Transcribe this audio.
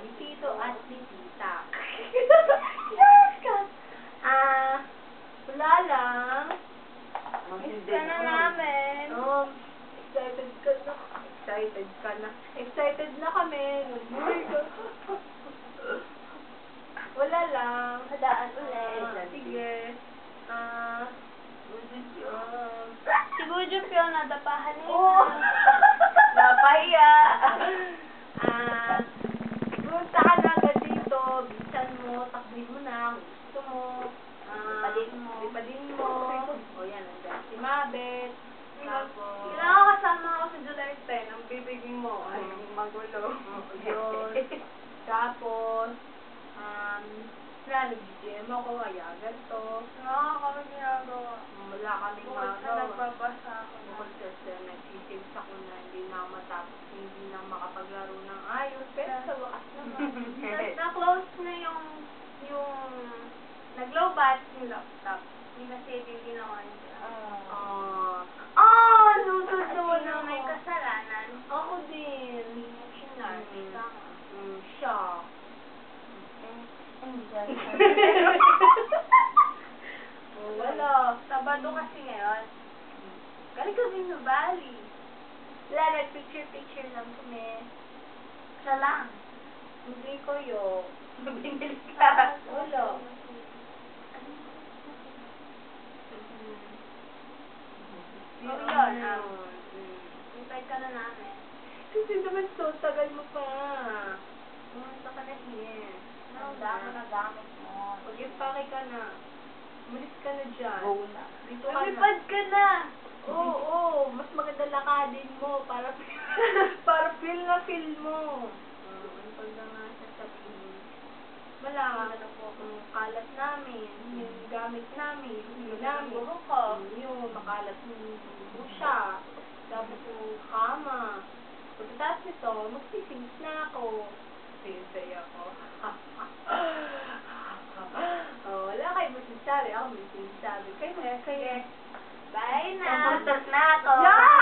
ni Tito at ni Tita. Yes, ka! Wala lang. Miss ka na namin. Excited ka na. Excited ka na. Excited na kami. Wala lang. Hadaan ulit. Sige. Si Bujuk yun, nadapahan niya. Oh! Napahiya. Punta ka na agad dito. Bisan mo. Takbin mo na. Kung gusto mo. Lipadin mo. O yan, nandiyan si Mabet. Tapos... Kailangan kasama ako sa July 10. Ang bibig mo ay magulo. Yun. Tapos, nag-GM ako, kaya ganito. Kami ginagawa. Wala kaming Bukod sa nagbabasa ako na. Bukod sa nagsisales ako na hindi na matapos, hindi na makapaglaro ng ayos. Pero sa wakas naman. Na-close na yung nag-low bat yung laptop. Hindi kasi yung ginawa niya. Nutod naman Sino ako. may kasalanan? Ako din. Sinar, may tama. Siya. Wala. Sabado kasi ngayon. Galing kami sa Bali. Wala, nag-picture lang kami. Siya lang. Hindi ko yun. Binili ka. Wala. Oh, yun. Hintay ka na namin. Kasi naman so, tagal mo pa. Pumunta ka na here. Ang dami na gamit mo. Mag-impake ka na. Umalis ka na dyan. Go na. Dito ka na. Lumipad ka na! Oo. Mas maganda lakadin mo para feel na feel mo. Ano pa na nga sasabihin? Wala. Kung kalat namin, yung gamit namin, yung namin. Yung makalat mo siya. Tapos yung kama. Pagkatapos nito, magsisings na ako. Sinsay ako. Wala kayo masasabi. Ako may sinasabi. Kayo. Bye na! Napuntas na ako. Yeah!